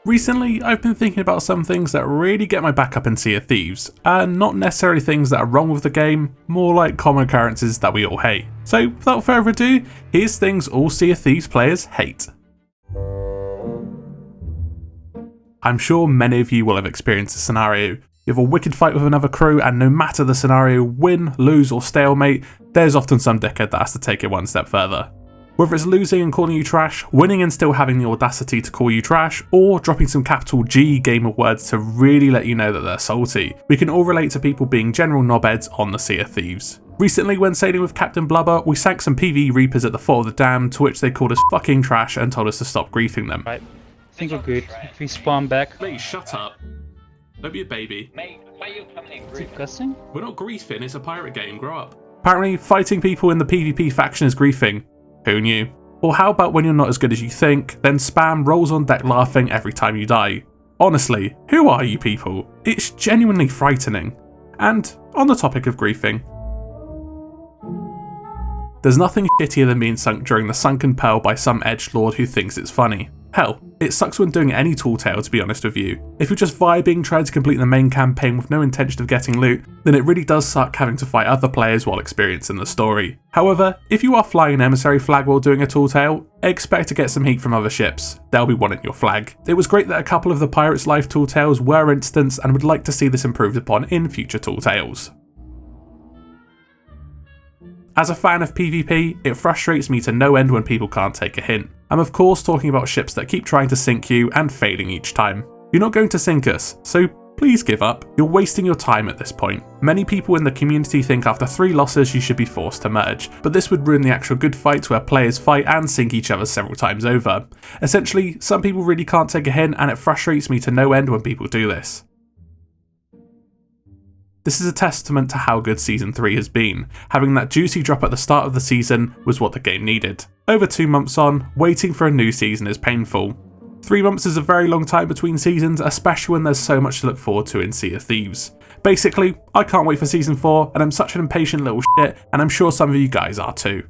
Recently, I've been thinking about some things that really get my back up in Sea of Thieves, and not necessarily things that are wrong with the game, more like common occurrences that we all hate. So without further ado, here's things all Sea of Thieves players hate. I'm sure many of you will have experienced a scenario. You have a wicked fight with another crew, and no matter the scenario, win, lose or stalemate, there's often some dickhead that has to take it one step further. Whether it's losing and calling you trash, winning and still having the audacity to call you trash, or dropping some capital G gamer words to really let you know that they're salty, we can all relate to people being general knobheads on the Sea of Thieves. Recently, when sailing with Captain Blubber, we sank some PvE Reapers at the foot of the dam, to which they called us fucking trash and told us to stop griefing them. Right. I think we're good. If we spawn back. Mate, shut up. Don't be a baby. Mate, why are you coming in? Is it cussing? We're not griefing, it's a pirate game, grow up. Apparently, fighting people in the PvP faction is griefing. Who knew? Or how about when you're not as good as you think, then spam rolls on deck laughing every time you die? Honestly, who are you people? It's genuinely frightening. And on the topic of griefing, there's nothing shittier than being sunk during the Sunken Pearl by some edgelord who thinks it's funny. Hell, it sucks when doing any tall tale, to be honest with you. If you're just vibing, trying to complete the main campaign with no intention of getting loot, then it really does suck having to fight other players while experiencing the story. However, if you are flying an emissary flag while doing a tall tale, expect to get some heat from other ships. They'll be wanting your flag. It was great that a couple of the Pirates' Life tall tales were instanced, and would like to see this improved upon in future tall tales. As a fan of PvP, it frustrates me to no end when people can't take a hint. I'm of course talking about ships that keep trying to sink you and failing each time. You're not going to sink us, so please give up. You're wasting your time at this point. Many people in the community think after 3 losses you should be forced to merge, but this would ruin the actual good fights where players fight and sink each other several times over. Essentially, some people really can't take a hint, and it frustrates me to no end when people do this. This is a testament to how good Season 3 has been. Having that juicy drop at the start of the season was what the game needed. Over 2 months on, waiting for a new season is painful. 3 months is a very long time between seasons, especially when there's so much to look forward to in Sea of Thieves. Basically, I can't wait for Season 4, and I'm such an impatient little shit, and I'm sure some of you guys are too.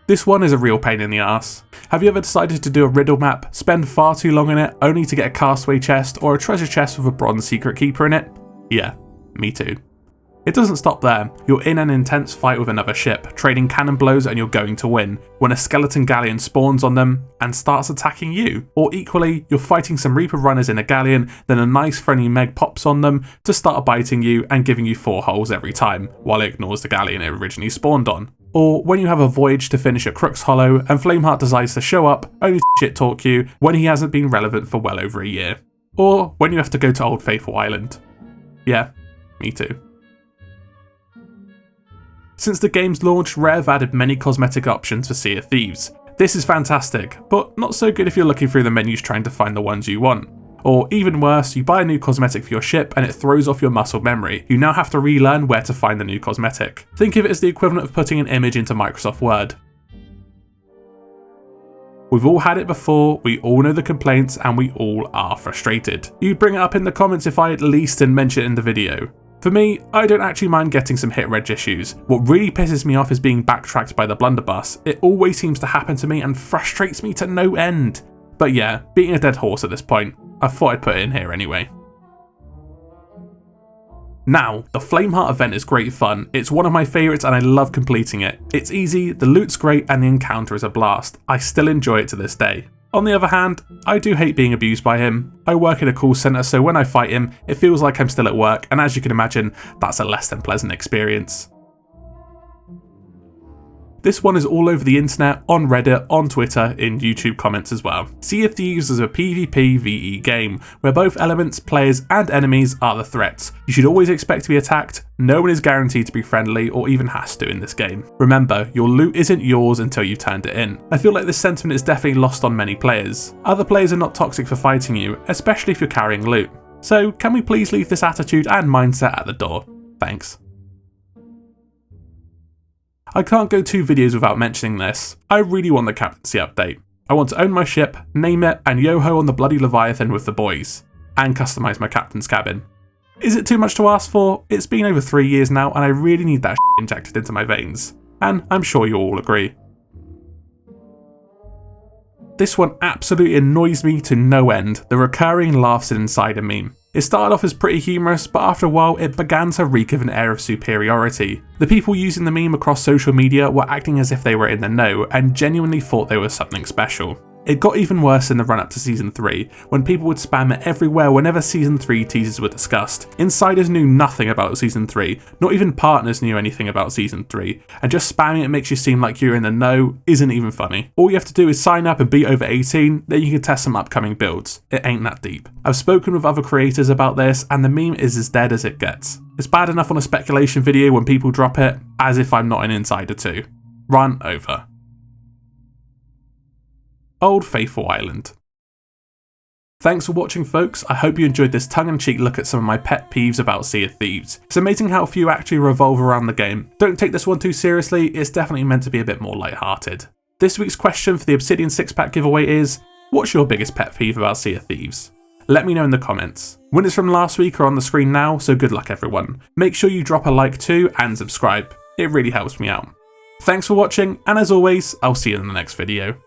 This one is a real pain in the ass. Have you ever decided to do a riddle map, spend far too long in it, only to get a castaway chest or a treasure chest with a bronze secret keeper in it? Yeah, me too. It doesn't stop there. You're in an intense fight with another ship, trading cannon blows and you're going to win, when a skeleton galleon spawns on them and starts attacking you. Or equally, you're fighting some Reaper runners in a galleon, then a nice friendly Meg pops on them to start biting you and giving you 4 holes every time, while it ignores the galleon it originally spawned on. Or when you have a voyage to finish at Crook's Hollow and Flameheart decides to show up only to shit talk you when he hasn't been relevant for well over a year. Or when you have to go to Old Faithful Island. Yeah, me too. Since the game's launch, Rare have added many cosmetic options for Sea of Thieves. This is fantastic, but not so good if you're looking through the menus trying to find the ones you want. Or even worse, you buy a new cosmetic for your ship and it throws off your muscle memory. You now have to relearn where to find the new cosmetic. Think of it as the equivalent of putting an image into Microsoft Word. We've all had it before, we all know the complaints, and we all are frustrated. You'd bring it up in the comments if I at least didn't mention it in the video. For me, I don't actually mind getting some hit reg issues. What really pisses me off is being backtracked by the blunderbuss. It always seems to happen to me and frustrates me to no end. But yeah, beating a dead horse at this point. I thought I'd put it in here anyway. Now, the Flameheart event is great fun. It's one of my favourites and I love completing it. It's easy, the loot's great and the encounter is a blast. I still enjoy it to this day. On the other hand, I do hate being abused by him. I work in a call centre, so when I fight him, it feels like I'm still at work, and as you can imagine, that's a less than pleasant experience. This one is all over the internet, on Reddit, on Twitter, in YouTube comments as well. Sea of Thieves is a PvP VE game, where both elements, players and enemies are the threats. You should always expect to be attacked, no one is guaranteed to be friendly or even has to in this game. Remember, your loot isn't yours until you've turned it in. I feel like this sentiment is definitely lost on many players. Other players are not toxic for fighting you, especially if you're carrying loot. So can we please leave this attitude and mindset at the door? Thanks. I can't go 2 videos without mentioning this. I really want the captaincy update. I want to own my ship, name it, and yo-ho on the bloody Leviathan with the boys. And customise my captain's cabin. Is it too much to ask for? It's been over 3 years now and I really need that shit injected into my veins. And I'm sure you'll all agree. This one absolutely annoys me to no end, the recurring laughs and insider meme. It started off as pretty humorous, but after a while it began to reek of an air of superiority. The people using the meme across social media were acting as if they were in the know and genuinely thought they were something special. It got even worse in the run up to Season 3, when people would spam it everywhere whenever Season 3 teasers were discussed. Insiders knew nothing about Season 3, not even partners knew anything about Season 3, and just spamming it makes you seem like you're in the know isn't even funny. All you have to do is sign up and be over 18, then you can test some upcoming builds. It ain't that deep. I've spoken with other creators about this, and the meme is as dead as it gets. It's bad enough on a speculation video when people drop it, as if I'm not an insider too. Run over. Old Faithful Island. Thanks for watching, folks. I hope you enjoyed this tongue-in-cheek look at some of my pet peeves about Sea of Thieves. It's amazing how few actually revolve around the game. Don't take this one too seriously, it's definitely meant to be a bit more lighthearted. This week's question for the Obsidian 6-pack giveaway is, what's your biggest pet peeve about Sea of Thieves? Let me know in the comments. Winners from last week are on the screen now, so good luck everyone. Make sure you drop a like too and subscribe. It really helps me out. Thanks for watching, and as always, I'll see you in the next video.